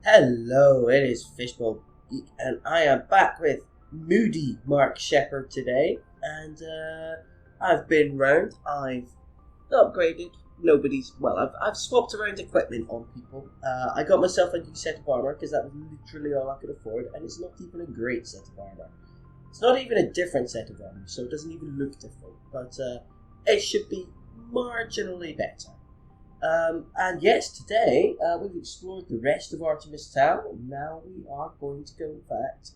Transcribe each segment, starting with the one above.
Hello, it is fishbulbgeek, and I am back with moody Mark Shepherd today. And I've been round. I've upgraded. I've swapped around equipment on people. I got myself a new set of armor because that was literally all I could afford, and it's not even a great set of armor. It's not even a different set of armor, so it doesn't even look different. But it should be marginally better. And yes, today we've explored the rest of Artemis Town. Now we are going to go, in fact,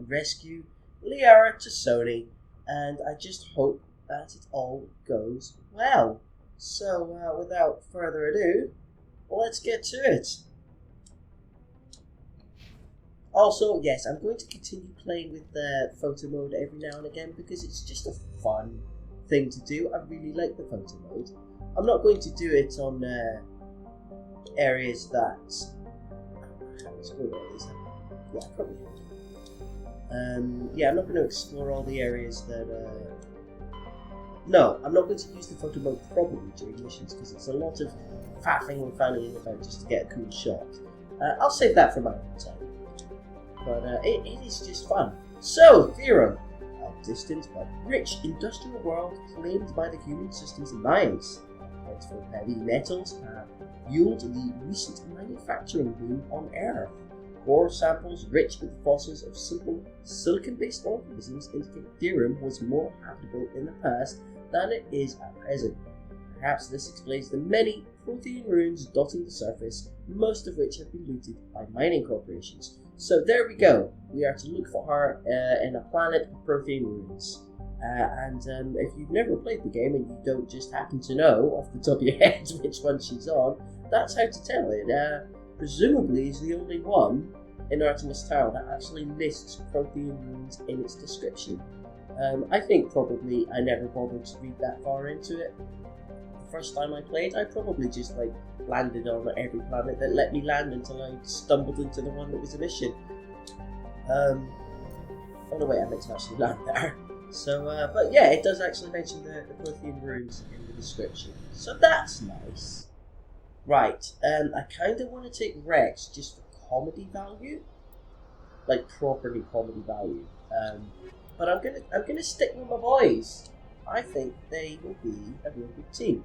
rescue Liara to Sony, and I just hope that it all goes well. So, without further ado, let's get to it. Also, yes, I'm going to continue playing with the photo mode every now and again because it's just a fun thing to do. I really like the photo mode. I'm not going to do it on areas that. I'm not going to explore all the areas that. No, I'm not going to use the photo mode probably during missions because it's a lot of faffing and fanning about just to get a cool shot. I'll save that for my own time. But it is just fun. So, theorem. A distant but rich industrial world claimed by the human systems and minds. For heavy metals have fueled the recent manufacturing boom on Earth. Core samples rich with fossils of simple silicon-based organisms indicate Theorem was more habitable in the past than it is at present. Perhaps this explains the many protein ruins dotting the surface, most of which have been looted by mining corporations. So there we go. We are to look for her in a planet of protein ruins. If you've never played the game and you don't just happen to know off the top of your head which one she's on, that's how to tell it. Presumably is the only one in Artemis Tower that actually lists protein ruins in its description. I think probably I never bothered to read that far into it. The first time I played, I probably just landed on every planet that let me land until I stumbled into the one that was a mission. Oh no, wait, I meant to actually land there. So, but yeah, it does actually mention the protein ruins in the description. So that's nice. Right, I kind of want to take Rex just for comedy value. Like, properly comedy value. But I'm gonna stick with my boys. I think they will be a real good team.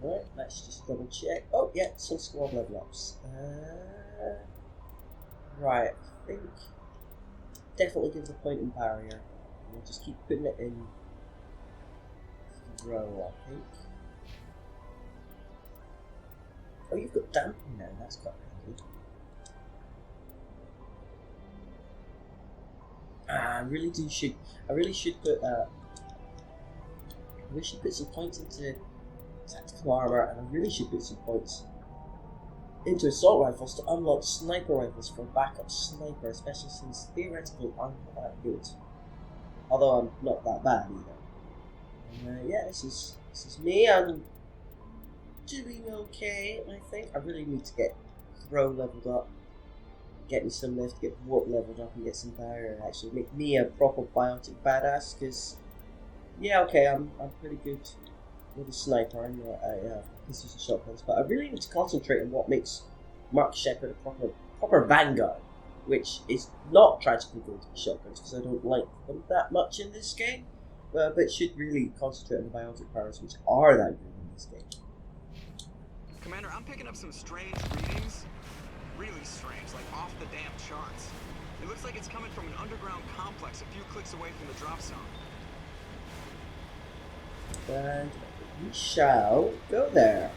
Right, let's just double check. Oh, yeah, some squad level ups. Right, I think definitely gives a point in barrier. We'll just keep putting it in row, I think. Oh, you've got damping now, that's quite handy. I really should put some points into tactical armor, and I really should put some points into assault rifles to unlock sniper rifles for a backup sniper, especially since theoretically I'm not that good. Although I'm not that bad either. And yeah, this is me. I'm doing okay, I think. I really need to get throw leveled up, get me some lift, get warp leveled up, and get some barrier, and actually make me a proper biotic badass. Because yeah, okay, I'm pretty good with a sniper and pistols and shotguns, but I really need to concentrate on what makes Mark Shepherd a proper vanguard, which is not tragically going to be shotguns because I don't like them that much in this game, but should really concentrate on the biotic powers which are that good in this game. Commander, I'm picking up some strange readings. Really strange, like off the damn charts. It looks like it's coming from an underground complex a few clicks away from the drop zone. And we shall go there.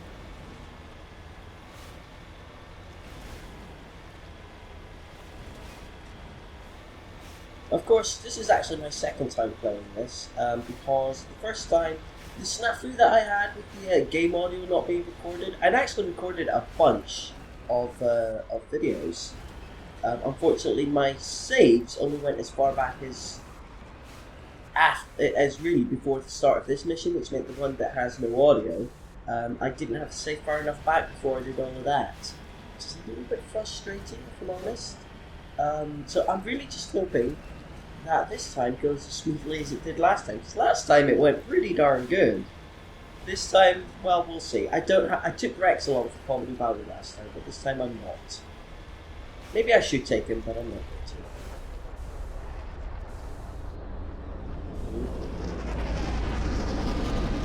Of course, this is actually my second time playing this, because the first time, the snafu that I had with the game audio not being recorded, I'd actually recorded a bunch of videos. Unfortunately, my saves only went as far back as really before the start of this mission, which meant the one that has no audio I didn't have to save far enough back before I did all of that. Which is a little bit frustrating, if I'm honest. So I'm really just hoping that this time goes as smoothly as it did last time. Because last time it went pretty darn good. This time, well, we'll see. I took Rex along for Comedy Valley last time, but this time I'm not. Maybe I should take him, but I'm not going to.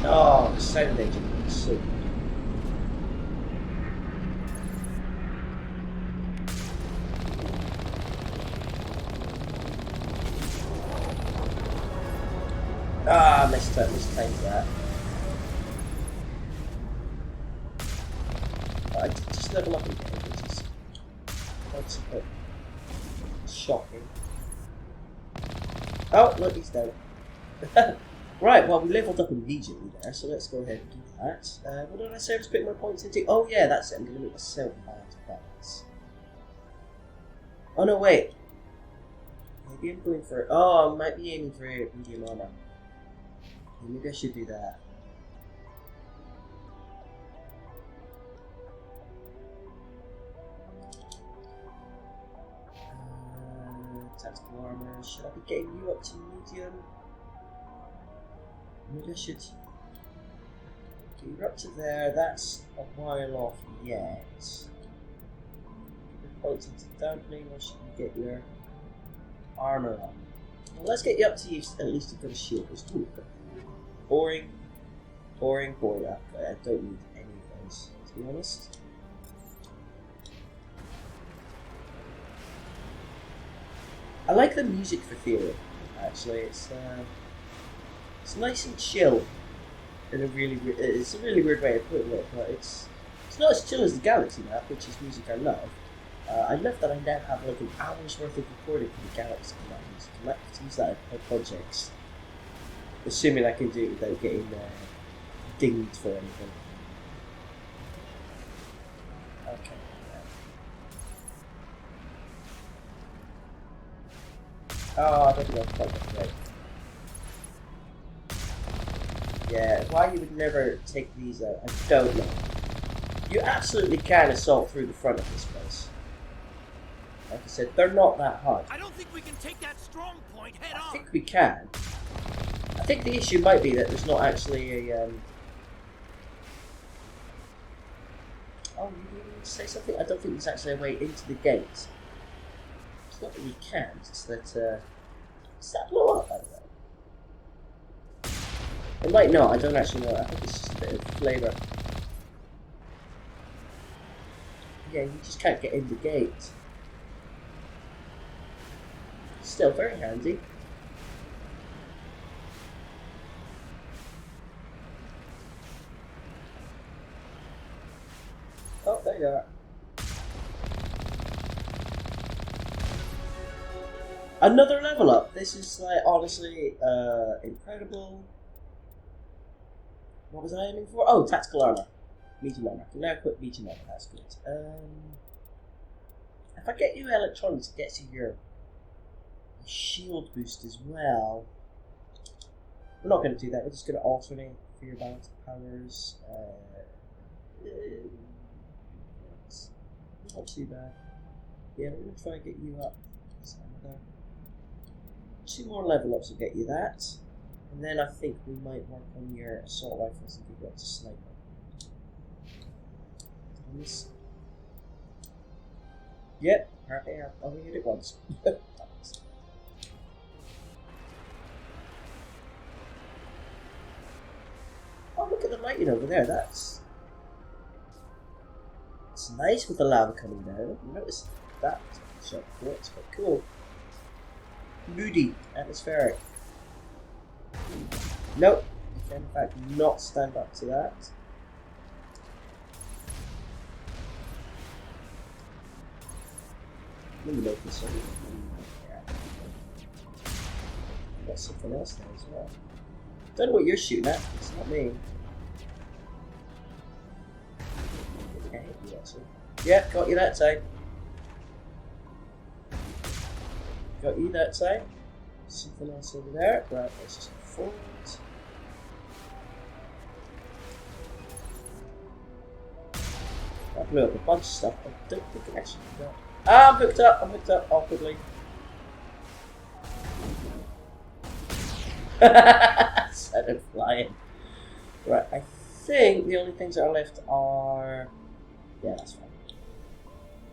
Oh, the sound engine is so good. Ah, mistimed that. I did just level up again, which is quite a bit shocking. Oh, look, he's down. Right, well, we leveled up immediately there, so let's go ahead and do that. What did I say I was putting my points into? Oh, yeah, that's it. I'm going to make myself balance. Oh, no, wait. Maybe I'm going for... Oh, I might be aiming for medium armor. Maybe I should do that. Tactical armor. Should I be getting you up to medium? Maybe I should. Okay, you're up to there. That's a while off yet. Get your points into dampening, or should you get your armor up? Well, let's get you up to at least you've got a shield. Ooh, boring. I don't need any of those, to be honest. I like the music for Theory, actually. It's nice and chill. It's a really weird way of putting it, but it's not as chill as the Galaxy map, which is music I love. I love that I now have like an hour's worth of recording for the Galaxy map. I like to use that in my projects. Assuming I can do it without getting dinged for anything. Okay. Oh, I don't think I've quite got it right. Yeah, why you would never take these out, I don't know. You absolutely can assault through the front of this place. Like I said, they're not that hard. I don't think we can take that strong point head on. I think we can. I think the issue might be that there's not actually a Oh, you need to say something? I don't think there's actually a way into the gate. It's not that you can't, it's that does that blow up, by the way? It might not, I don't actually know. I think it's just a bit of flavour. Yeah, you just can't get in the gate. Still very handy. Oh, there you are. Another level up. This is like honestly incredible. What was I aiming for? Oh, tactical armor. Medium armor. I can now equip medium armor, that's good. If I get you electronics, it gets you your shield boost as well. We're not going to do that, we're just going to alternate fear balance powers. Not too bad. Yeah, we're going to try and get you up. So another 2 more level ups will get you that. And then I think we might work on your assault rifles and get you up to sniper. Yep, apparently I only hit it once. Oh, look at the lighting over there. That's nice with the lava coming down. Notice that shot before. It's quite cool. Moody, atmospheric. Nope, you can in fact not stand up to that. Let me make this one. Yeah. Got something else there as well. Don't know what you're shooting at, it's not me. I hit you actually. Yeah, got you that time. Got you that time. Something else over there. Right, let's just go forward. I blew up a bunch of stuff. I don't think it actually did that. Ah, I'm hooked up. I'm hooked up awkwardly. Instead of flying. Right, I think the only things that are left are... Yeah, that's fine.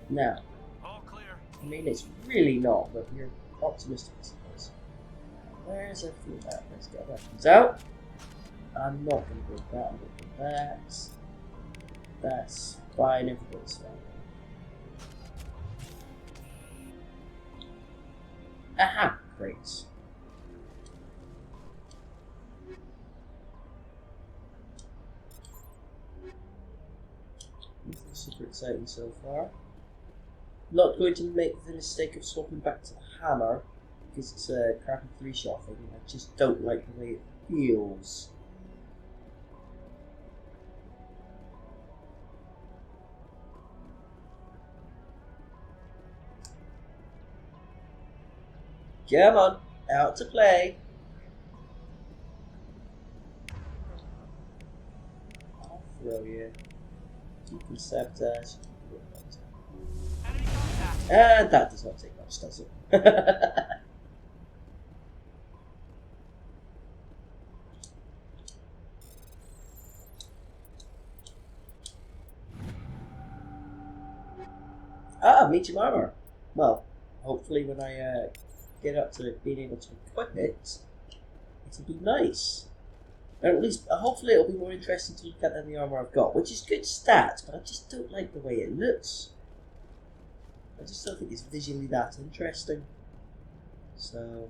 Now, All clear. I mean, it's really not, but you're optimistic, I suppose. Where's everything at? Let's get weapons out. I'm not going to do that. I'm going to do that. That's fine. Everybody's fine. Aha! Great. Nothing super exciting so far. Not going to make the mistake of swapping back to the hammer because it's a crappy 3-shot thing. I just don't like the way it feels. Come on, out to play. I'll throw you. You can sabotage. Enemy contact. And that does not take much, does it? Ah, medium armor. Well, hopefully when I get up to being able to equip it, it'll be nice. Or at least, hopefully it'll be more interesting to look at than the armor I've got, which is good stats, but I just don't like the way it looks. I just don't think it's visually that interesting. So...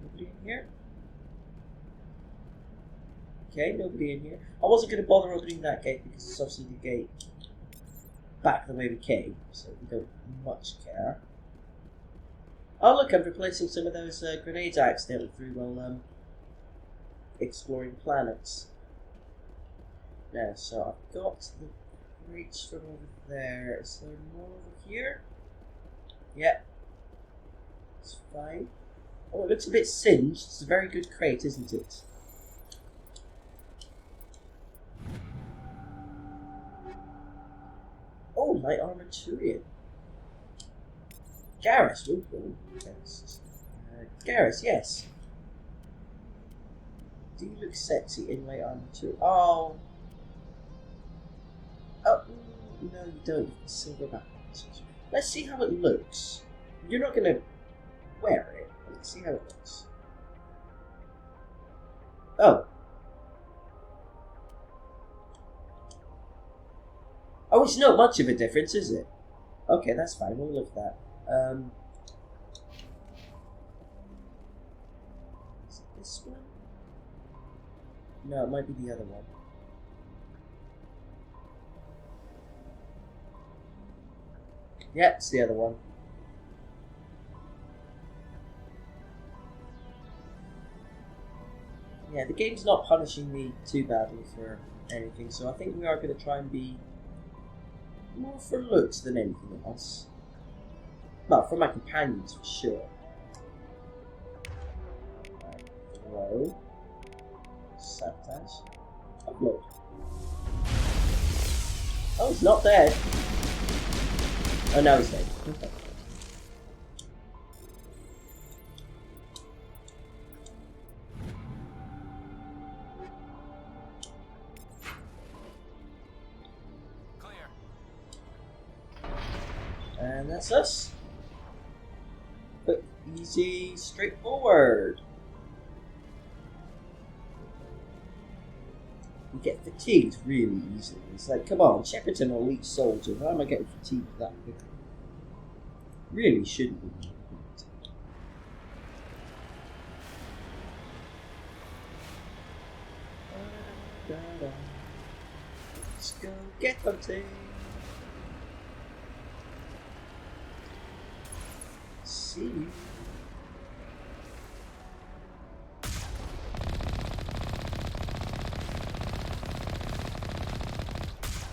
Nobody in here? Okay, nobody in here. I wasn't going to bother opening that gate because it's obviously the gate back the way we came, so we don't much care. Oh look, I'm replacing some of those grenades I accidentally threw while exploring planets. Now, so I've got the crates from over there. Is there more over here? Yep. It's fine. Oh, it looks a bit singed. It's a very good crate, isn't it? Oh, light armaturian. Garrus. Ooh, ooh. Garrus, yes. Do you look sexy in light armaturian? Oh. Oh, no, you don't. You've got silverback. Let's see how it looks. You're not going to wear it. Let's see how it looks. Oh. Oh, it's not much of a difference, is it? Okay, that's fine. We'll look at that. Is it this one? No, it might be the other one. Yeah, it's the other one. Yeah, the game's not punishing me too badly for anything, so I think we are going to try and be more for looks than anything else. Well, for my companions, for sure. Right, throw. Sabotage. Upload. Oh, he's not dead. Oh, no, he's dead. Okay. And that's us. Quick, easy, straightforward. You get fatigued really easily. It's like, come on, Shepard's an elite soldier. Why am I getting fatigued that quickly? Really shouldn't be. Let's go get hunting. See you.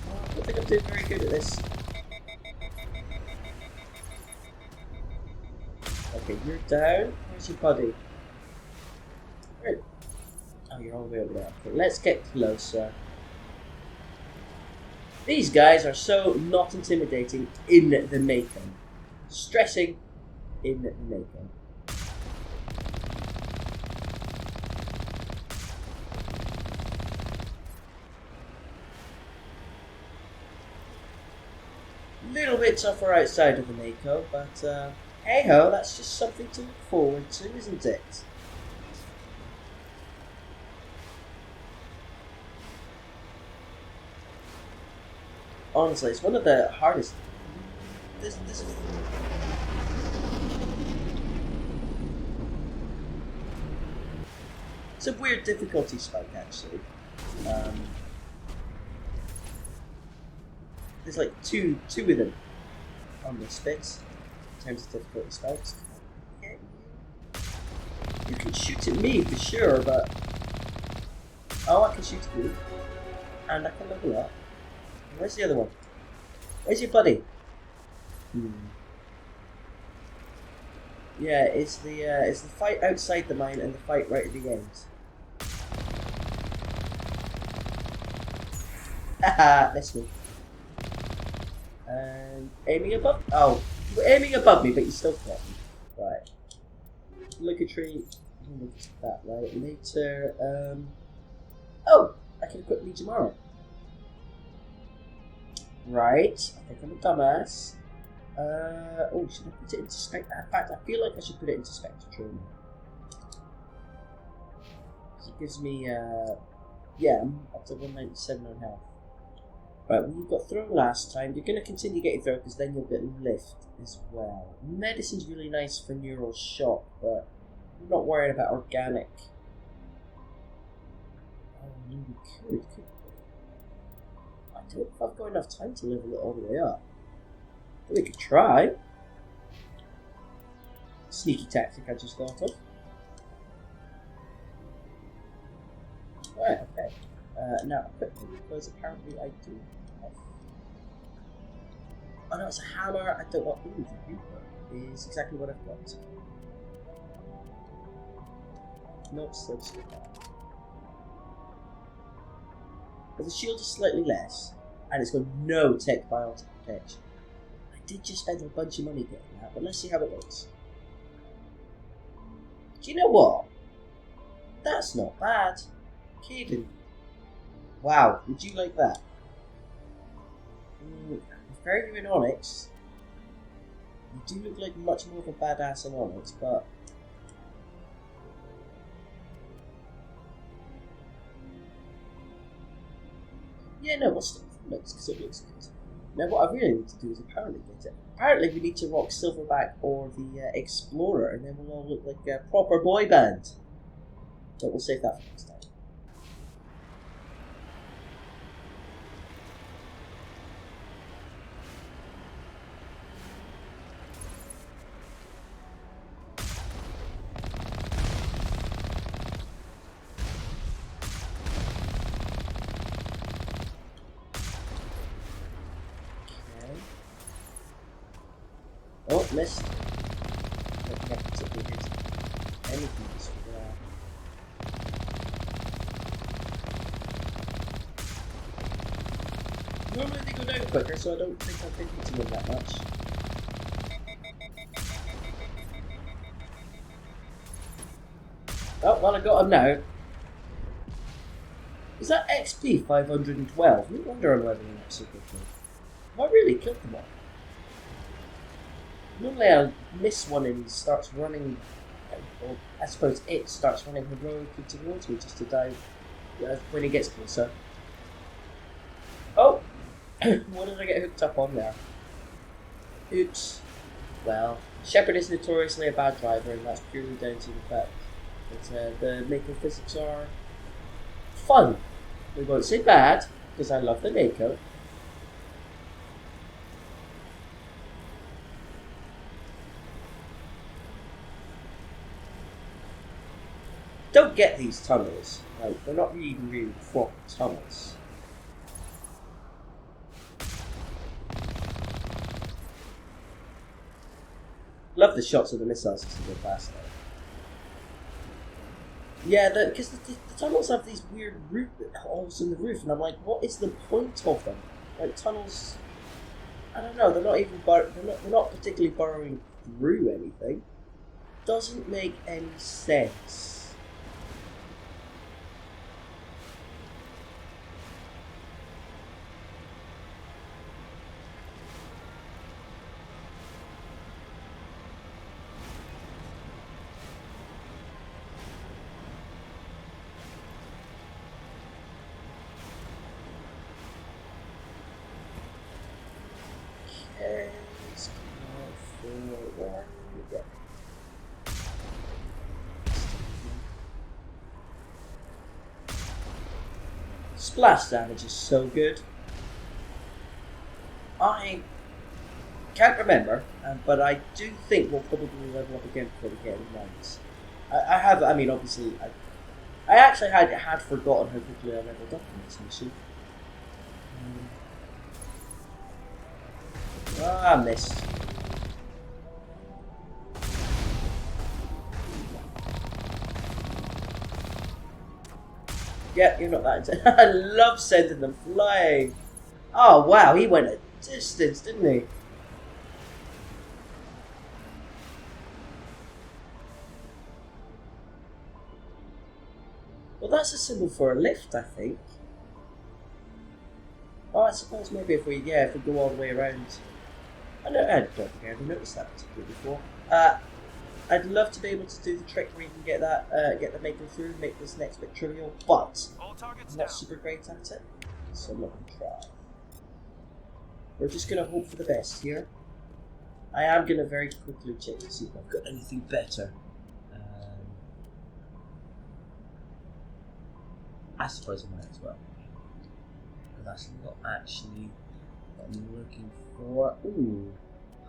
I don't think I'm doing very good at this. Okay, you're down. Where's your buddy? Where? Oh, you're all the way over there. Okay, let's get closer. These guys are so not intimidating in the making. Stressing in the making. Little bit tougher outside of the Mako, but hey ho, that's just something to look forward to, isn't it? Honestly, it's one of the hardest. This is. It's a weird difficulty spike, actually. There's like two of them on this bit in terms of difficulty spikes. You can shoot at me for sure, but oh, I can shoot at you, and I can level up. Where's the other one? Where's your buddy? Yeah, it's the fight outside the mine and the fight right at the end. Haha, this one. And aiming above. Oh, you were aiming above me, but you still got me. Right. Look a tree. Look at that right later. Oh, I can equip me tomorrow. Right. I think I'm a dumbass. Oh, should I put it into spectre? In fact, I feel like I should put it into spectre training. It gives me yeah, I'm up to 197 on health. Right, well, you got throw last time. You're going to continue getting throw because then you'll get lift as well. Medicine's really nice for neural shock, but I'm not worried about organic. Oh, maybe could we? I don't know if I've got enough time to level it all the way up. But we could try. Sneaky tactic I just thought of. Right, okay. Now, quickly, because apparently I do have... Oh no, it's a hammer. I don't want... Ooh, the Reaper is exactly what I've got. Nope, still still bad. But the shield is slightly less, and it's got no tech biotic protection. I did just spend a bunch of money getting that, but let's see how it looks. Do you know what? That's not bad. Kidding. Wow, would you like that? Very good in Onyx. You do look like much more of a badass in Onyx, but... Yeah, no, we'll stick with Onyx because it looks good. Now what I really need to do is apparently get it. Apparently we need to rock Silverback or the Explorer, and then we'll all look like a proper boy band. But we'll save that for next time. Oh, missed. I don't think I particularly hit anything this way. Normally they go down quicker, so I don't think I've been hitting them that much. Oh, well, I got him now. Is that XP 512? No wonder I'm leveling up so quickly. Have I really killed them all? Normally I'll miss one and he starts running, or I suppose it starts running heroically towards me just to die when he gets closer. Oh! What did I get hooked up on there? Oops. Well, Shepard is notoriously a bad driver, and that's purely down to the fact that the Mako physics are fun. We won't say bad, because I love the Mako. Don't get these tunnels. Like, they're not even really proper tunnels. Love the shots of the missiles as they go past though. Yeah, because the tunnels have these weird holes in the roof, and I'm like, what is the point of them? Like tunnels, I don't know. They're not even they're not particularly burrowing through anything. Doesn't make any sense. Splash damage is so good. I can't remember, but I do think we'll probably level up again before we get any ones. I have, I mean, obviously, I actually had forgotten how quickly I leveled up in this mission. Missed. Yeah, you're not that intense. I love sending them flying. Oh wow, he went a distance, didn't he? Well, that's a symbol for a lift, I think. Oh, I suppose maybe if we go all the way around. I don't think I ever noticed that particularly before. I'd love to be able to do the trick where you can get the maple through, make this next bit trivial, but I'm not super great at it, so I'm not going to try. We're just going to hope for the best here. I am going to very quickly check to see if I've got anything better. I suppose I might as well. But that's not actually what I'm looking for. Ooh.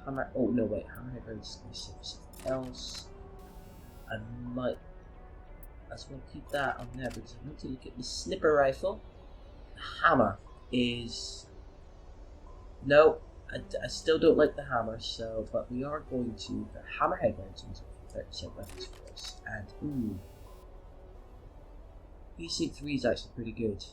Hammer. Oh, no, wait. Hammerhead rounds is something else. I might as well keep that on there because I want to look at the sniper rifle. The hammer is. No, I still don't like the hammer, so. But we are going to. The hammerhead rounds is 30% weapons force. And, ooh. Precinct 3 is actually pretty good.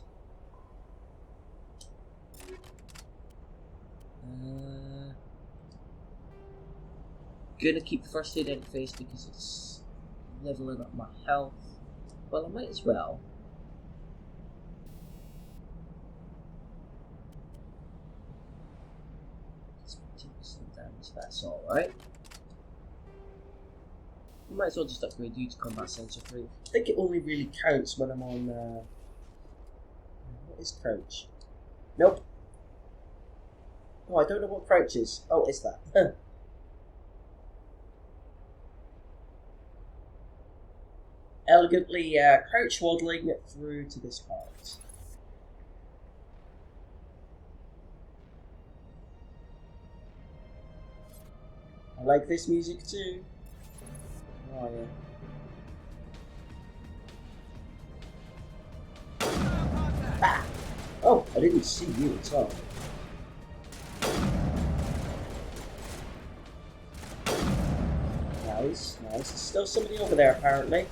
Gonna keep the first aid interface because it's leveling up my health. Well, I might as well. It's 15% damage, that's alright. Might as well just upgrade you to combat sensor 3. I think it only really counts when I'm on. What is crouch? Nope. Oh, I don't know what crouch is. Oh, it's that. Elegantly crouch waddling through to this part. I like this music too. Oh yeah. Ah! Oh, I didn't see you at all. Nice, nice. There's still somebody over there apparently.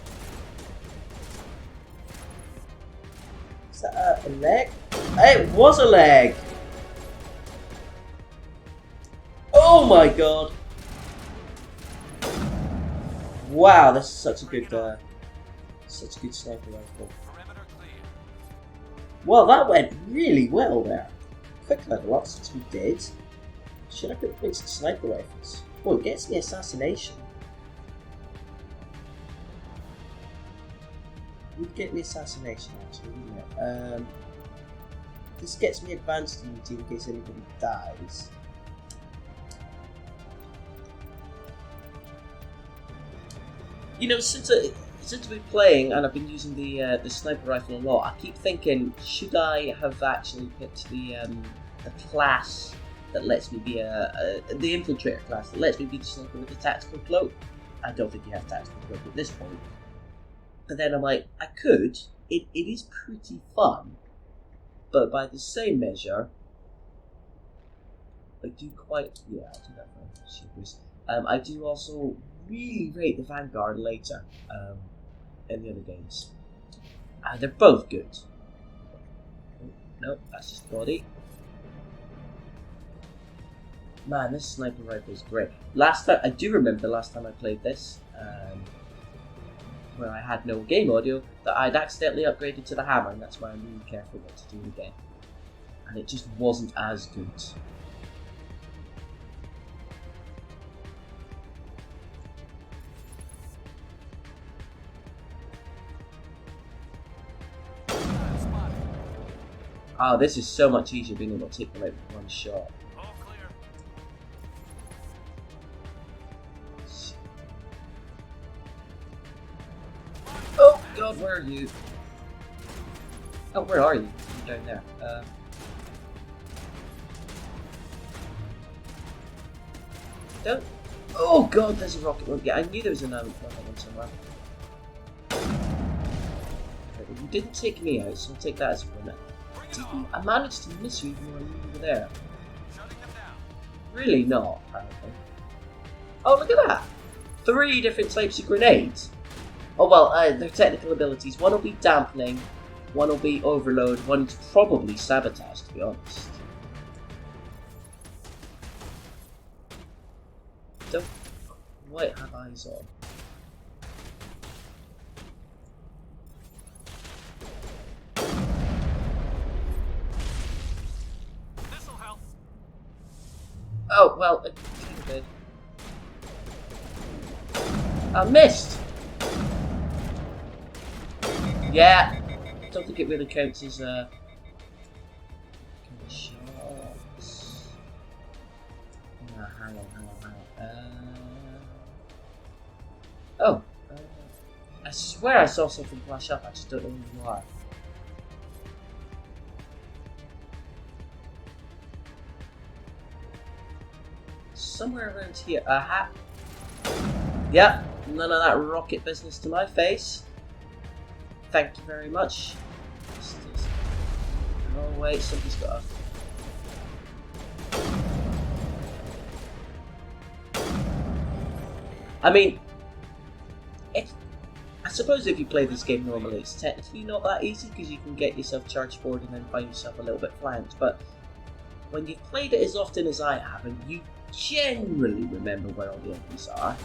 Is that a leg? It was a leg! Oh my god! Wow, this is such a good sniper rifle. Well, that went really well there. Quick level up since we did. Should I put points to sniper rifles? Oh, it gets me assassination. Would get me assassination actually, wouldn't it? This gets me advanced immunity in case anybody dies. You know, since I've been playing and I've been using the sniper rifle a lot, I keep thinking, should I have actually picked the class that lets me be the infiltrator class that lets me be the sniper with the tactical cloak? I don't think you have tactical cloak at this point. But then I'm like, I could. It is pretty fun, but by the same measure, I do quite. Yeah, I'll do that for Shepers. I do also really rate the Vanguard later. in the other games. They're both good. Oh, nope, that's just the body. Man, this sniper rifle is great. Last time, I do remember the last time I played this, where I had no game audio, that I'd accidentally upgraded to the hammer, and that's why I'm really careful not to do it again. And it just wasn't as good. Oh, this is so much easier being able to take them out with one shot. All clear. Oh god, where are you? Oh, where are you? You're down there. Don't. Oh god, there's a rocket one. Yeah, I knew there was another one somewhere. Right, well, you didn't take me out, so I'll take that as a winner. I managed to miss you even when you were there. Shutting them down. Really not, apparently. Oh, look at that! 3 different types of grenades. Oh well, their technical abilities. One will be dampening, one will be overload, one's probably sabotage, to be honest. Don't quite have eyes on. This'll help. Oh, well, it kind of did. I missed! Yeah, I don't think it really counts as shots. No, hang on. Oh, I swear I saw something flash up, I just don't know why. Somewhere around here. Aha! Yep, none of that rocket business to my face. Thank you very much. Oh wait, somebody's got a... I mean, I suppose if you play this game normally, it's technically not that easy because you can get yourself charged forward and then find yourself a little bit flanked. But when you've played it as often as I have, and you generally remember where all the enemies are,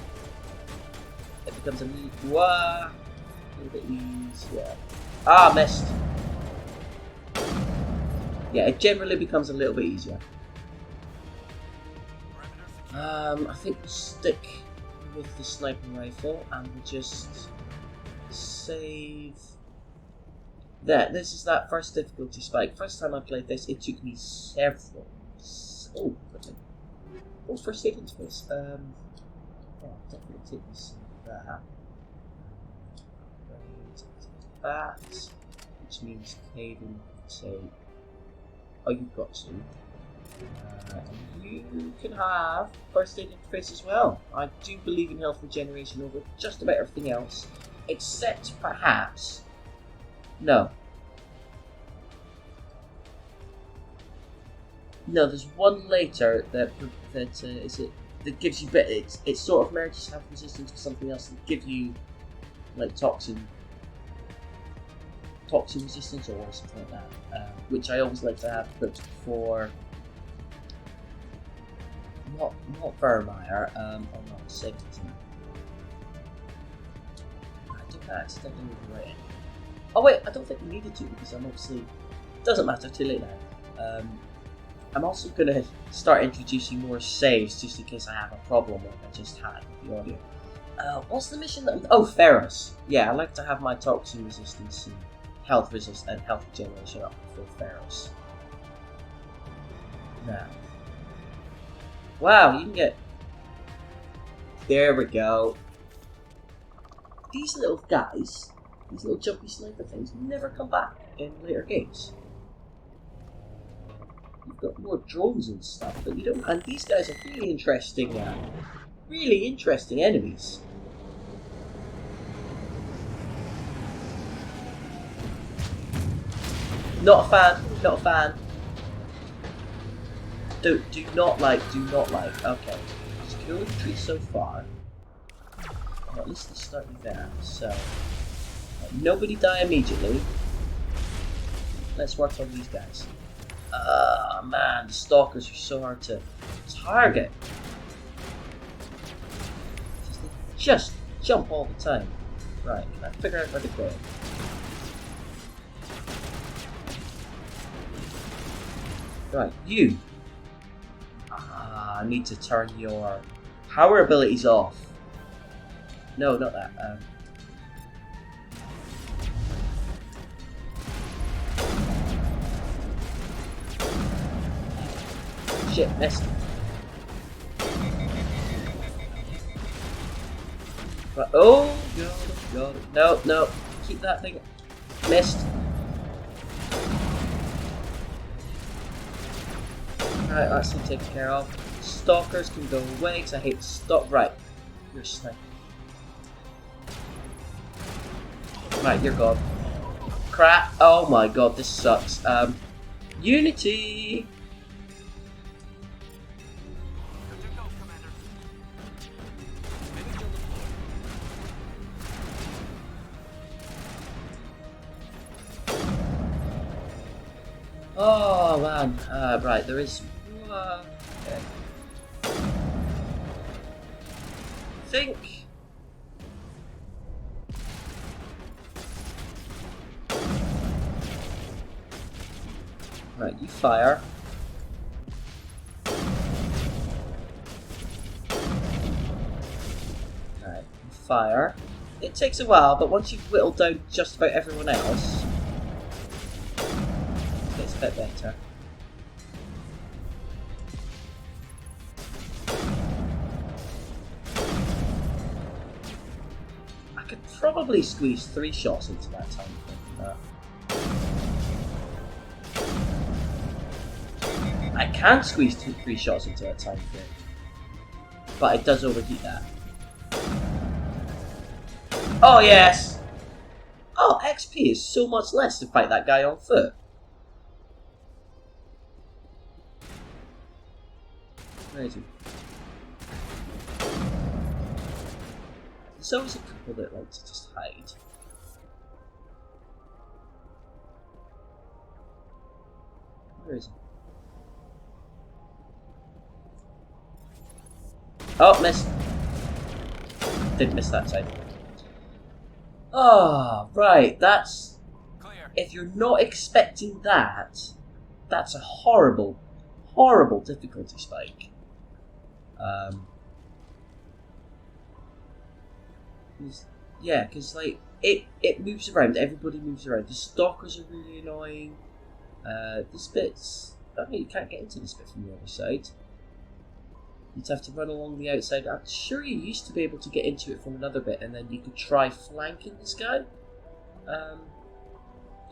it becomes a little bit easier. Ah, missed. Yeah, it generally becomes a little bit easier. I think we'll stick with the sniper rifle and we'll just save that. This is that first difficulty spike. First time I played this, it took me several. Oh, goodness. Oh, first aid into this. Yeah, definitely take this that. That, which means Caden say, oh, you've got to. You can have first aid interface as well. I do believe in health regeneration over just about everything else, except perhaps. No, there's one later that gives you bit. It sort of merges health resistance with something else that give you like toxin resistance or something like that, which I always like to have put for not Vermeer, or not Singleton. I did that accidentally overwrite it. Oh wait, I don't think we needed to because I'm obviously doesn't matter, too late now. I'm also going to start introducing more saves just in case I have a problem like I just had with the audio. What's the mission that? Oh, Ferrous. Yeah, I like to have my toxin resistance and health resist and health regeneration up for Ferrous. Now, wow, you can get. There we go. These little guys, these little jumpy sniper things, never come back in later games. You've got more drones and stuff, but you don't. And these guys are really interesting enemies. Not a fan. Do not like. Okay, it's cool the tree so far. Well, at least they start with that. So Nobody die immediately. Let's work on these guys. Man, the stalkers are so hard to target. Just jump all the time. Right, can I figure out where they're going? Right, you. I need to turn your power abilities off. No, not that. Shit, missed. Right, oh, got it. No, no, keep that thing. Missed. Right, that's been taken care of. Stalkers can go away because I hate stop. Right, you're a sniper. Right, you're gone. Crap! Oh my god, this sucks. Unity. Good to go, Commander. Oh man, right, there is. Okay. I think. Right, you fire. Alright, you fire. It takes a while, but once you've whittled down just about everyone else, it's a bit better. I could probably squeeze 3 shots into that time. I can squeeze 3 shots into that time frame, but it does overheat that. Oh yes! Oh, XP is so much less to fight that guy on foot. Where is he? There's always a couple that like to just hide. Where is he? Oh, missed. Didn't miss that time. Oh, right, that's... Clear. If you're not expecting that, that's a horrible, horrible difficulty spike. Yeah, because like, it moves around, everybody moves around. The stalkers are really annoying. This bit's... I mean, you can't get into this bit from the other side. You'd have to run along the outside. I'm sure you used to be able to get into it from another bit, and then you could try flanking this guy.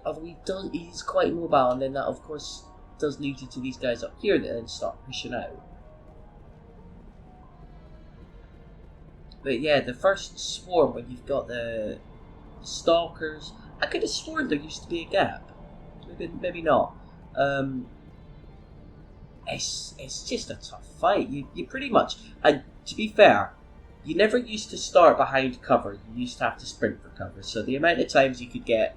Although he's quite mobile, and then that, of course, does lead you to these guys up here that then start pushing out. But yeah, the first swarm when you've got the stalkers, I could have sworn there used to be a gap. Maybe not. It's just a tough fight. You pretty much, and to be fair, you never used to start behind cover. You used to have to sprint for cover. So the amount of times you could get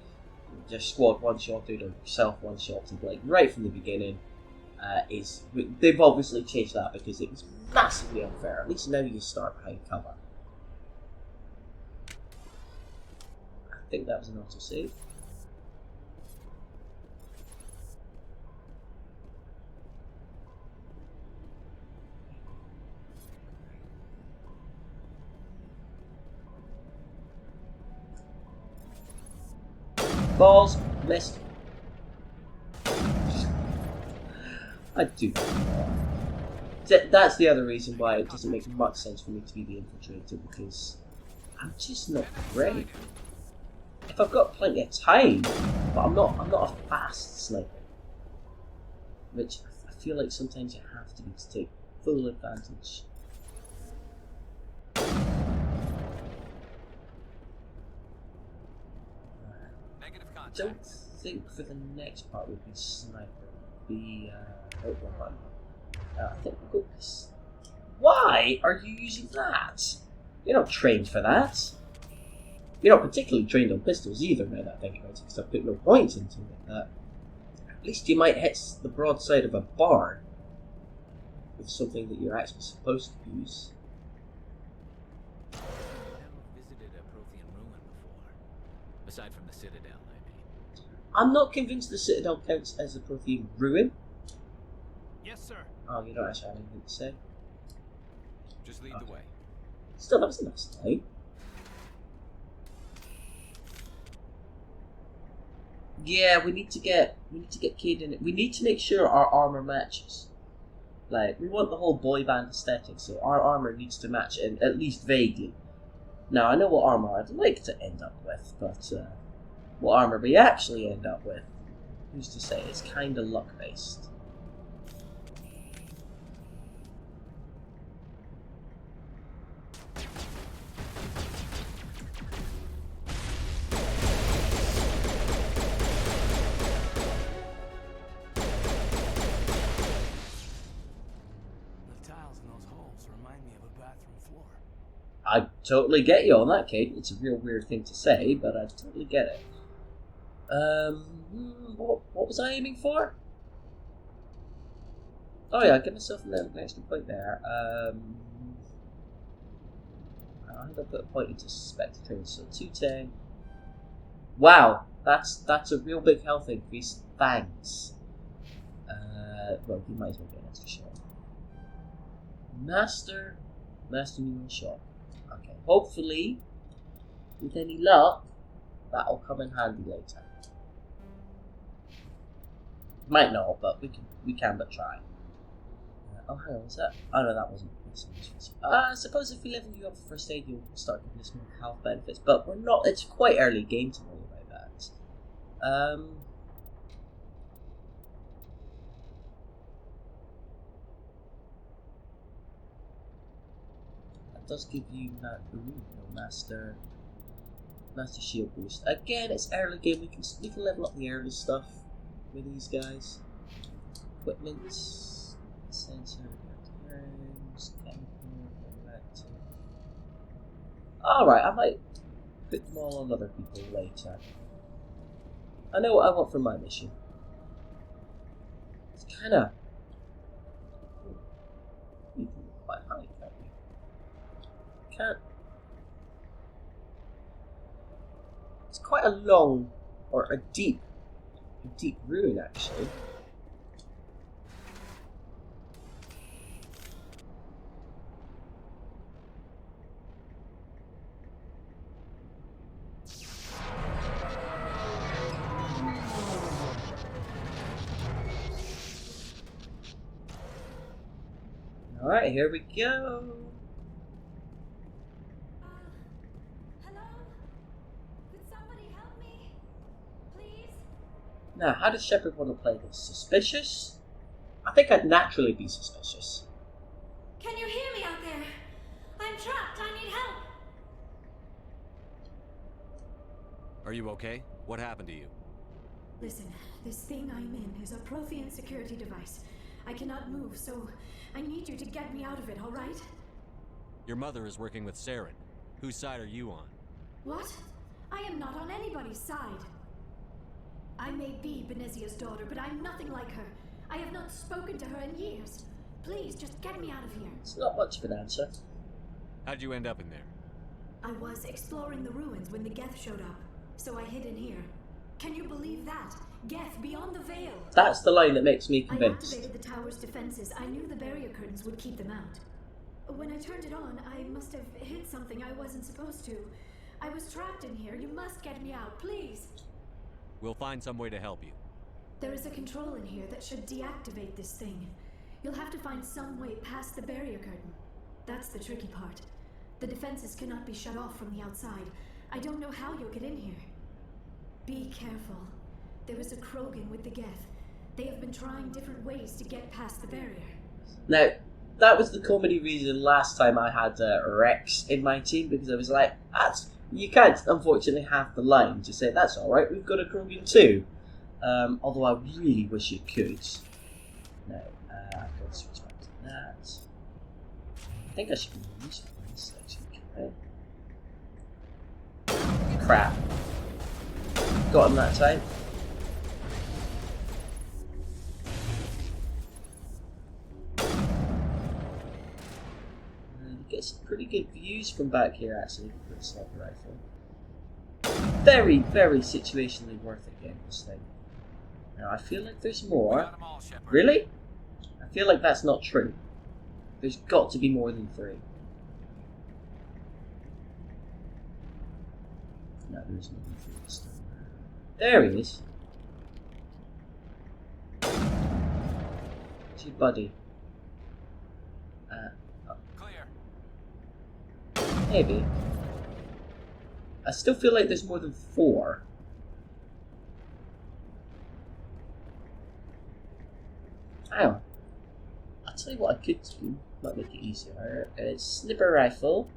your squad one shot or yourself one shot, like right from the beginning, is they've obviously changed that because it was massively unfair. At least now you start behind cover. I think that was an autosave. Balls, missed. I do. That's the other reason why it doesn't make much sense for me to be the infiltrator, because I'm just not great. If I've got plenty of time, but I'm not a fast sniper, which I feel like sometimes you have to be to take full advantage. I don't think for the next part would be sniper. Be I think we'll go this. Why are you using that? You're not trained for that. You're not particularly trained on pistols either, now that I think about it, because I've put no points into it. At least you might hit the broadside of a barn with something that you're actually supposed to use. I've never visited a Prothean ruin before. Aside from the Citadel, I mean. I'm not convinced the Citadel counts as a Prothean ruin. Yes, sir. Oh, you don't actually have anything to say? Just lead the way. Still, that was a nice line. Yeah, we need to get Cade in it. We need to make sure our armor matches. Like, we want the whole boy band aesthetic, so our armor needs to match it, at least vaguely. Now, I know what armor I'd like to end up with, but what armor we actually end up with, who's to say? It's kind of luck-based. I totally get you on that, Kate. It's a real weird thing to say, but I totally get it. What was I aiming for? Oh yeah, give myself an extra point there. I think I put a point into Spectre Train, so 210. Wow, that's a real big health increase. Thanks. Well, you might as well get an extra shot. Master Neural Shot. Okay, hopefully, with any luck, that'll come in handy later. Might not, but we can but try. Oh, hang on, was that? Oh no, that wasn't. I suppose if we level you up for first aid, you'll start getting some more health benefits. But we're not. It's quite early game to worry about that. That does give you master shield boost. Again, it's early game. We can level up the early stuff with these guys. Equipment, sensor, turns, chemical, electric. Alright, I might put them all on other people later. I know what I want from my mission. It's kinda you can look quite high, can't you? Can't. It's quite a long or a deep ruin actually. Alright, here we go. Hello? Could somebody help me? Please? Now, how does Shepard want to play this? Suspicious? I think I'd naturally be suspicious. Can you hear me out there? I'm trapped. I need help. Are you okay? What happened to you? Listen, this thing I'm in is a Prothean security device. I cannot move, so I need you to get me out of it, all right? Your mother is working with Saren. Whose side are you on? What? I am not on anybody's side. I may be Benezia's daughter, but I'm nothing like her. I have not spoken to her in years. Please, just get me out of here. It's not much of an answer. How'd you end up in there? I was exploring the ruins when the Geth showed up, so I hid in here. Can you believe that? Geth beyond the veil. That's the line that makes me I convinced. activated the tower's defenses. I knew the barrier curtains would keep them out. When I turned it on, I must have hit something I wasn't supposed to. I was trapped in here. You must get me out, please. We'll find some way to help you. There is a control in here that should deactivate this thing. You'll have to find some way past the barrier curtain. That's the tricky part. The defenses cannot be shut off from the outside. I don't know how you'll get in here. Be careful. There is a Krogan with the Geth. They have been trying different ways to get past the barrier. Now, that was the comedy reason last time I had Rex in my team, because I was like, you can't unfortunately have the line to say, that's alright, we've got a Krogan too. Although I really wish you could. No, I've got to switch back to that. I think I should be using this actually, crap. Got him that time. And you get some pretty good views from back here actually with a sniper rifle. Very, very situationally worth it getting this thing. Now I feel like there's more. Really? I feel like that's not true. There's got to be more than 3. No, there's more than 3 this time. There he is. It's your buddy. Clear. Maybe. I still feel like there's more than 4. Hang on. I'll tell you what I could do. Might make it easier. Sniper rifle.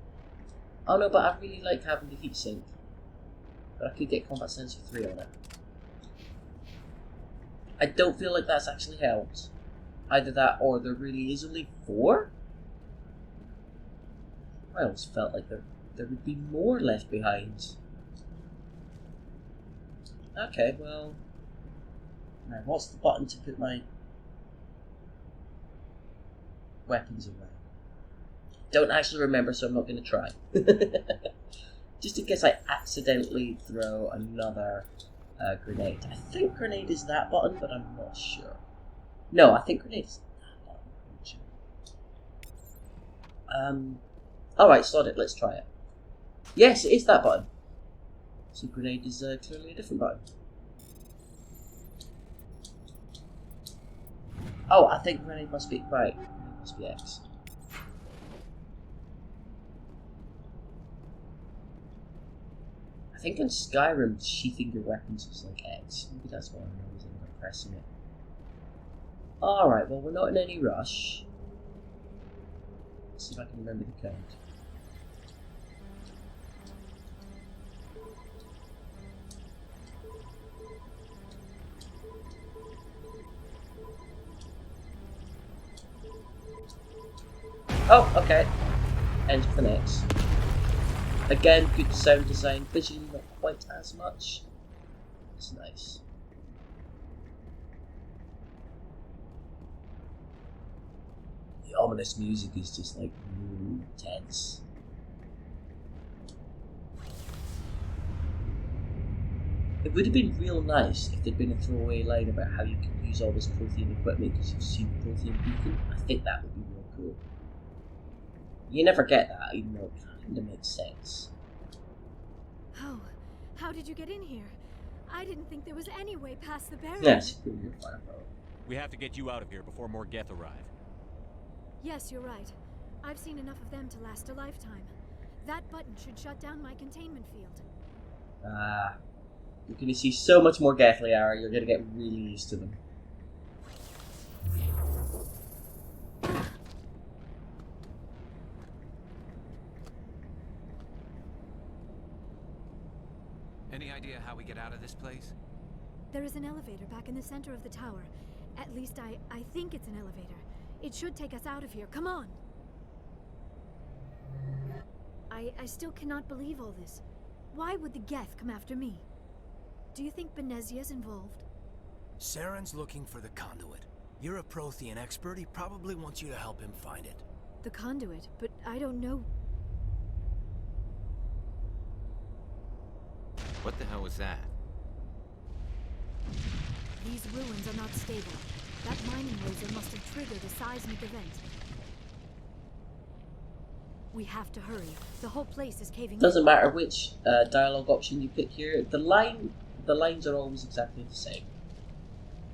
Oh no, but I really like having the heatsink. But I could get combat sensor 3 on it. I don't feel like that's actually helped. Either that or there really is only 4? I always felt like there would be more left behind. Okay, well... Now, what's the button to put my weapons away? Don't actually remember, so I'm not going to try. Just in case I accidentally throw another grenade. I think grenade is that button, but I'm not sure. No, I think grenade is that button. Alright, sod it, let's try it. Yes, it is that button. So grenade is clearly a different button. Oh, I think grenade must be right. Grenade must be X. I think in Skyrim, sheathing your weapons was like X. Maybe that's why I always end up pressing it. Alright, well, we're not in any rush. Let's see if I can remember the code. Oh, okay. Enter for the next. Again, good sound design. Visually, not quite as much. It's nice. The ominous music is just like really tense. It would have been real nice if there'd been a throwaway line about how you can use all this Prothean equipment because you've seen the Prothean beacon. I think that would be real cool. You never get that, even though it kind of makes sense. Oh, how did you get in here? I didn't think there was any way past the barrier. Yes, screw your firepower. We have to get you out of here before more Geth arrive. Yes, you're right. I've seen enough of them to last a lifetime. That button should shut down my containment field. You're going to see so much more Geth, Liara. You're going to get really used to them. Any idea how we get out of this place? There is an elevator back in the center of the tower. At least I think it's an elevator. It should take us out of here. Come on! I still cannot believe all this. Why would the Geth come after me? Do you think Benezia's involved? Saren's looking for the conduit. You're a Prothean expert. He probably wants you to help him find it. The conduit? But I don't know. What the hell was that? These ruins are not stable. That mining laser must have triggered a seismic event. We have to hurry. The whole place is caving in. Doesn't matter which dialogue option you pick here. The lines are always exactly the same.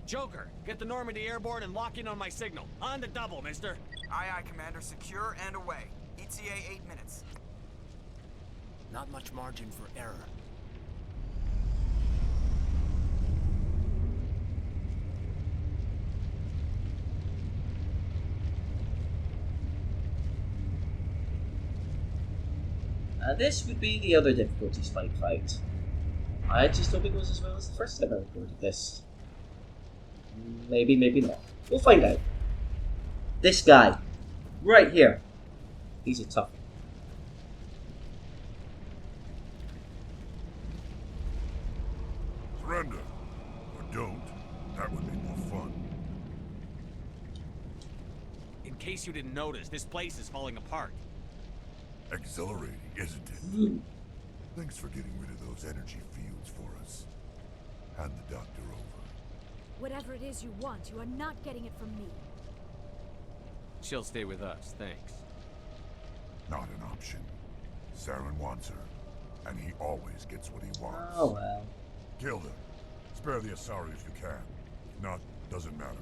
Joker, get the Normandy airborne and lock in on my signal. On the double, mister. Aye, aye, Commander. Secure and away. ETA 8 minutes. Not much margin for error. This would be the other difficulty spike fight. I just hope it goes as well as the first time I recorded this. Maybe, maybe not. We'll find out. This guy, right here, he's a tough one. case you didn't notice, this place is falling apart. Exhilarating, isn't it? Thanks for getting rid of those energy fields for us. Hand the doctor over. Whatever it is you want, you are not getting it from me. She'll stay with us, thanks. Not an option. Saren wants her, and he always gets what he wants. Oh well. Kill them. Spare the Asari if you can. If not, doesn't matter.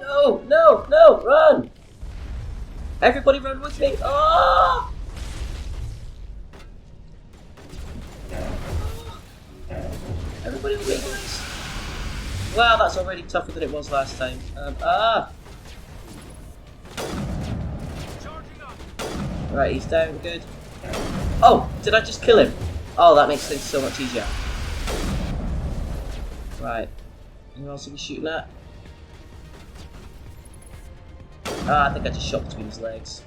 No, no, no, run! Everybody run with me! Oh! Everybody with me, please. Wow, that's already tougher than it was last time. Right, he's down, good. Oh, did I just kill him? Oh, that makes things so much easier. Right. Who else are we shooting at? I think I just shot between his legs.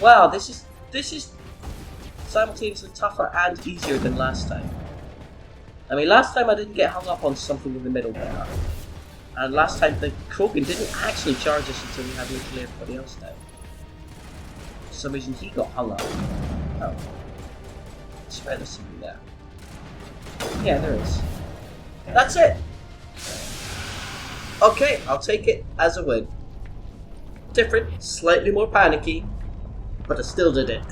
Wow, this is simultaneously tougher and easier than last time. I mean, last time I didn't get hung up on something in the middle there. And last time the Krogan didn't actually charge us until we had literally everybody else down. For some reason he got hung up. Oh. I swear there's something there. Yeah, there is. That's it! Okay, I'll take it as a win. Different, slightly more panicky, but I still did it.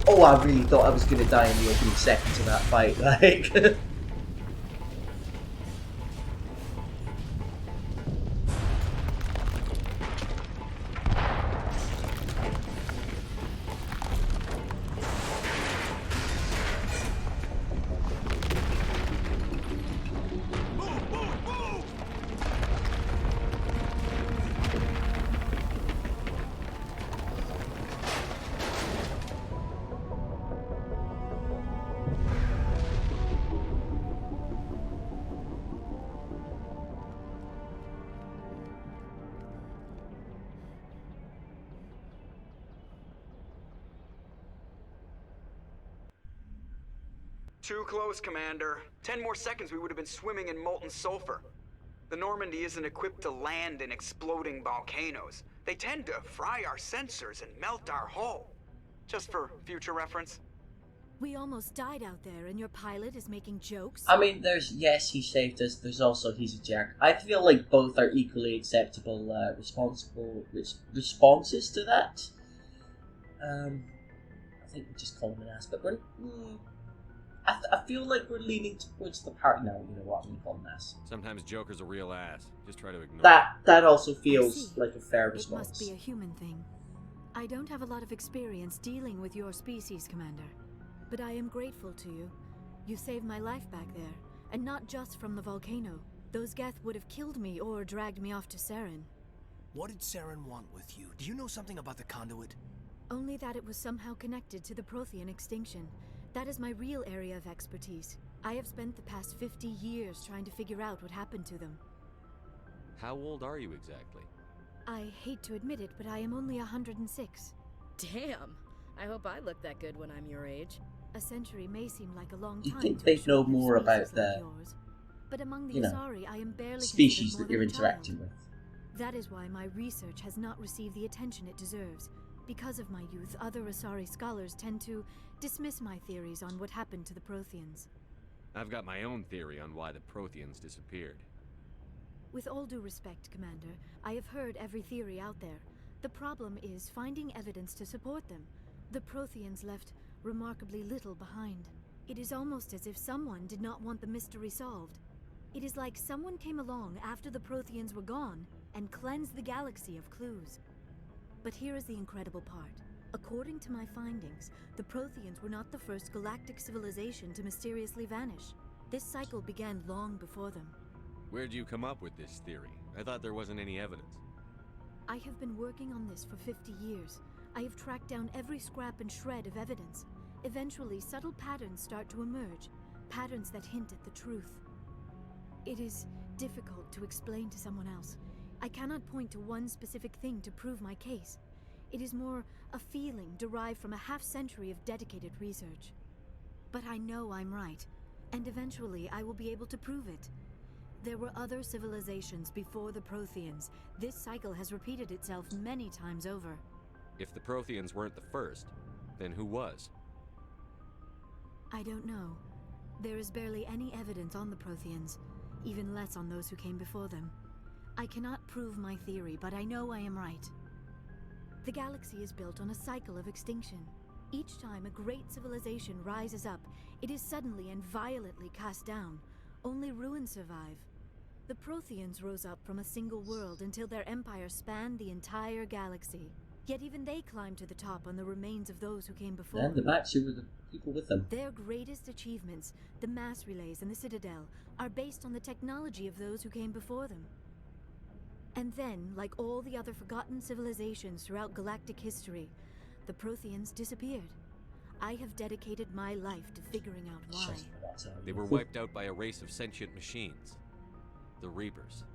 Oh, I really thought I was going to die in the opening seconds of that fight, like... Too close, Commander. 10 more seconds we would have been swimming in molten sulfur. The Normandy isn't equipped to land in exploding volcanoes. They tend to fry our sensors and melt our hull. Just for future reference. We almost died out there, and your pilot is making jokes? I mean, there's, yes, he saved us, there's also he's a jerk. I feel like both are equally acceptable responses to that. I think we just call him an ass, but we're... I feel like we're leaning towards the part. No, you know what? I'm gonna call him an ass. Sometimes Joker's a real ass. Just try to ignore that also feels like a fair response. It must be a human thing. I don't have a lot of experience dealing with your species, Commander. But I am grateful to you. You saved my life back there. And not just from the volcano. Those Geth would have killed me or dragged me off to Saren. What did Saren want with you? Do you know something about the conduit? Only that it was somehow connected to the Prothean extinction. That is my real area of expertise. I have spent the past 50 years trying to figure out what happened to them. How old are you exactly? I hate to admit it, but I am only 106. Damn! I hope I look that good when I'm your age. A century may seem like a long You time. think they'd know more about the, yours, but among the you know, Asari, I am barely species that more you're than a interacting child. with? That is why my research has not received the attention it deserves. Because of my youth, other Asari scholars tend to dismiss my theories on what happened to the Protheans. I've got my own theory on why the Protheans disappeared. With all due respect, Commander, I have heard every theory out there. The problem is finding evidence to support them. The Protheans left remarkably little behind. It is almost as if someone did not want the mystery solved. It is like someone came along after the Protheans were gone and cleansed the galaxy of clues. But here is the incredible part. According to my findings, the Protheans were not the first galactic civilization to mysteriously vanish. This cycle began long before them. Where'd you come up with this theory? I thought there wasn't any evidence. I have been working on this for 50 years. I have tracked down every scrap and shred of evidence. Eventually, subtle patterns start to emerge, patterns that hint at the truth. It is difficult to explain to someone else. I cannot point to one specific thing to prove my case. It is more a feeling derived from a half-century of dedicated research. But I know I'm right, and eventually I will be able to prove it. There were other civilizations before the Protheans. This cycle has repeated itself many times over. If the Protheans weren't the first, then who was? I don't know. There is barely any evidence on the Protheans, even less on those who came before them. I cannot prove my theory, but I know I am right. The galaxy is built on a cycle of extinction. Each time a great civilization rises up, it is suddenly and violently cast down. Only ruins survive. The Protheans rose up from a single world until their empire spanned the entire galaxy. Yet even they climbed to the top on the remains of those who came before. And the Baxi were the people with them. Their greatest achievements, the mass relays and the Citadel, are based on the technology of those who came before them. And then, like all the other forgotten civilizations throughout galactic history, the Protheans disappeared. I have dedicated my life to figuring out why. They were wiped out by a race of sentient machines. The Reapers.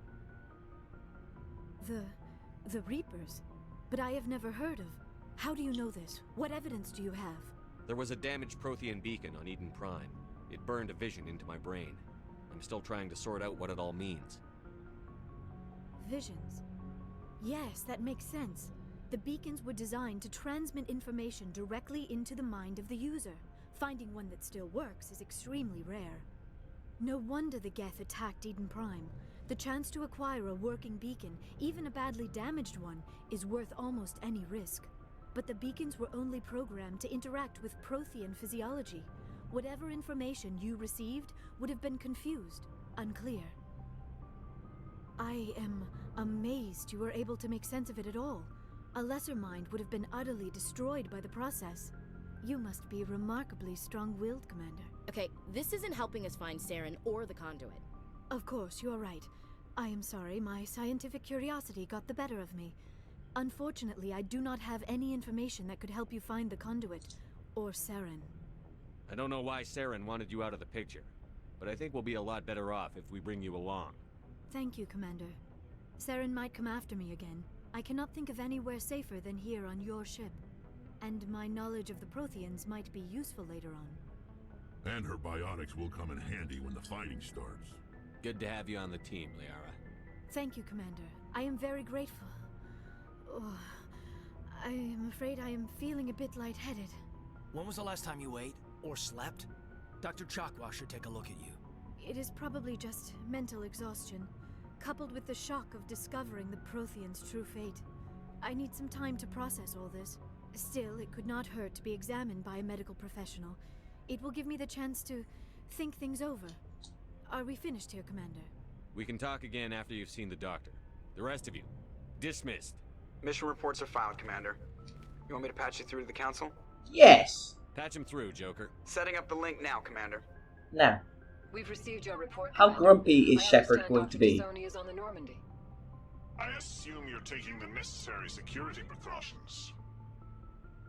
The Reapers? But I have never heard of. How do you know this? What evidence do you have? There was a damaged Prothean beacon on Eden Prime. It burned a vision into my brain. I'm still trying to sort out what it all means. Visions? Yes, that makes sense. The beacons were designed to transmit information directly into the mind of the user. Finding one that still works is extremely rare. No wonder the Geth attacked Eden Prime. The chance to acquire a working beacon, even a badly damaged one, is worth almost any risk. But the beacons were only programmed to interact with Prothean physiology. Whatever information you received would have been confused, unclear. I am amazed you were able to make sense of it at all. A lesser mind would have been utterly destroyed by the process. You must be remarkably strong-willed, Commander. Okay, this isn't helping us find Saren or the conduit. Of course, you're right. I am sorry, my scientific curiosity got the better of me. Unfortunately, I do not have any information that could help you find the conduit, or Saren. I don't know why Saren wanted you out of the picture, but I think we'll be a lot better off if we bring you along. Thank you, Commander. Saren might come after me again. I cannot think of anywhere safer than here on your ship. And my knowledge of the Protheans might be useful later on. And her biotics will come in handy when the fighting starts. Good to have you on the team, Liara. Thank you, Commander. I am very grateful. Oh, I am afraid I am feeling a bit lightheaded. When was the last time you ate or slept? Dr. Chakwa should take a look at you. It is probably just mental exhaustion, coupled with the shock of discovering the Protheans' true fate. I need some time to process all this. Still, it could not hurt to be examined by a medical professional. It will give me the chance to think things over. Are we finished here, Commander? We can talk again after you've seen the doctor. The rest of you, dismissed. Mission reports are filed, Commander. You want me to patch you through to the Council? Yes. Patch him through, Joker. Setting up the link now, Commander. Now, We've received your report. how Commander. grumpy is I Shepard understand going Dr. to be? Tassoni is on the Normandy. I assume you're taking the necessary security precautions.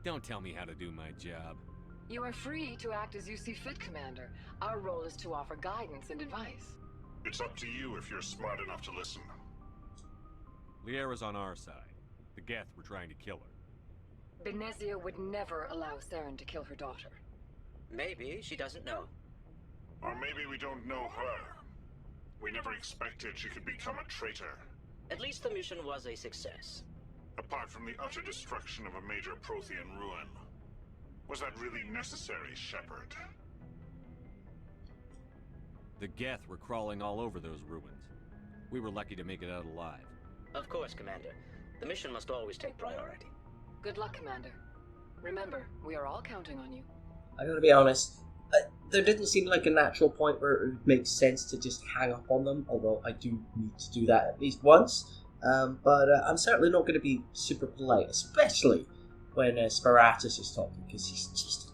Don't tell me how to do my job. You are free to act as you see fit, Commander. Our role is to offer guidance and advice. It's up to you if you're smart enough to listen. Liara's on our side. The Geth were trying to kill her. Benezia would never allow Saren to kill her daughter. Maybe she doesn't know. Or maybe we don't know her. We never expected she could become a traitor. At least the mission was a success. Apart from the utter destruction of a major Prothean ruin. Was that really necessary, Shepard? The Geth were crawling all over those ruins. We were lucky to make it out alive. Of course, Commander. The mission must always take priority. Good luck, Commander. Remember, we are all counting on you. I gotta be honest, there didn't seem like a natural point where it would make sense to just hang up on them, although I do need to do that at least once. But I'm certainly not going to be super polite, especially when Sparatus is talking, because he's just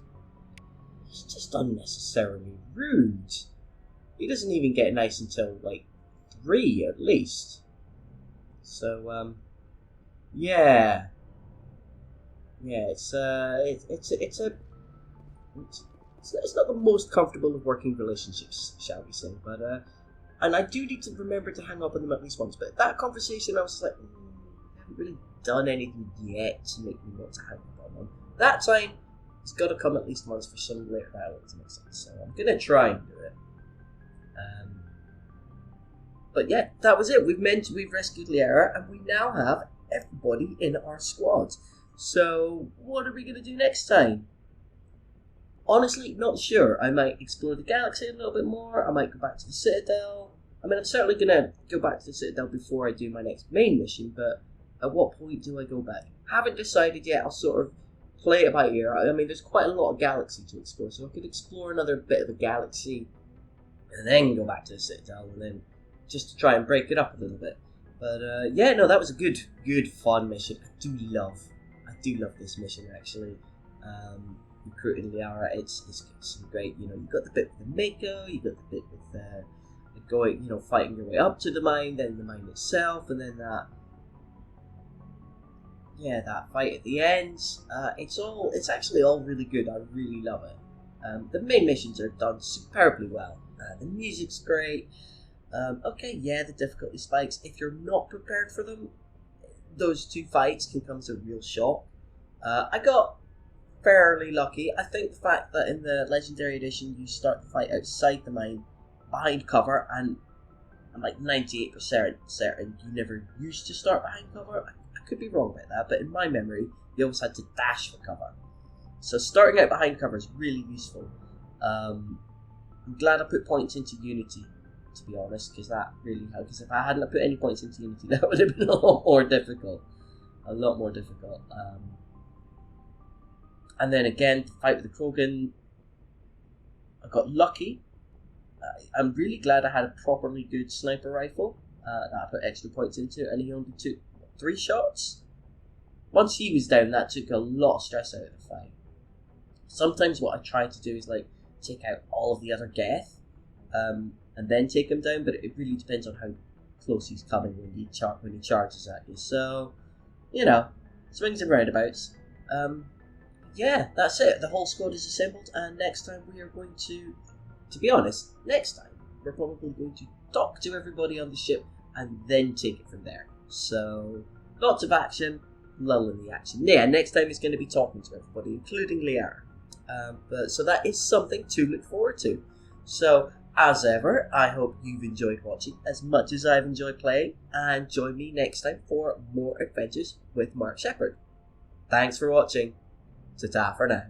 unnecessarily rude. He doesn't even get nice until like 3 at least. So yeah, it's not the most comfortable of working relationships, shall we say, but and I do need to remember to hang up on them at least once. But that conversation, I was like, I haven't really done anything yet to make me want to hang up on them. That time, it's got to come at least once for some later dialogue to make sense. So I'm gonna try and do it. But yeah, that was it. We've rescued Liara, and we now have everybody in our squad. So what are we going to do next time? Honestly, not sure. I might explore the galaxy a little bit more. I might go back to the Citadel. I mean, I'm certainly going to go back to the Citadel before I do my next main mission, but at what point do I go back? Haven't decided yet. I'll sort of play it by ear. I mean, there's quite a lot of galaxy to explore, so I could explore another bit of the galaxy and then go back to the Citadel, and then just to try and break it up a little bit. But yeah, no, that was a good, fun mission. I do love this mission, actually. Recruiting Liara, it's some great, you got the bit with the Mako, you got the bit with going, fighting your way up to the mine, then the mine itself, and then that fight at the end. It's actually all really good. I really love it. The main missions are done superbly well. The music's great. The difficulty spikes. If you're not prepared for them, those 2 fights can come as a real shock. I got fairly lucky. I think the fact that in the Legendary Edition you start the fight outside the mine, behind cover, and I'm like 98% certain you never used to start behind cover. I could be wrong about that, but in my memory, you always had to dash for cover. So starting out behind cover is really useful. I'm glad I put points into Unity, to be honest, because that really helped. Because if I hadn't put any points into Unity, that would have been a lot more difficult. And then again, fight with the Krogan. I got lucky. I'm really glad I had a properly good sniper rifle that I put extra points into, and he only took 3 shots. Once he was down, that took a lot of stress out of the fight. Sometimes what I try to do is take out all of the other Geth, and then take him down, but it really depends on how close he's coming when he charges at you. So, swings and roundabouts. Yeah, that's it. The whole squad is assembled, and next time we are going to be honest, we're probably going to talk to everybody on the ship and then take it from there. So, lots of action, lull in the action. Yeah, next time it's going to be talking to everybody, including Liara. So that is something to look forward to. So, as ever, I hope you've enjoyed watching as much as I've enjoyed playing, and join me next time for more adventures with Mark Shepard. Thanks for watching. Ta-ta for now.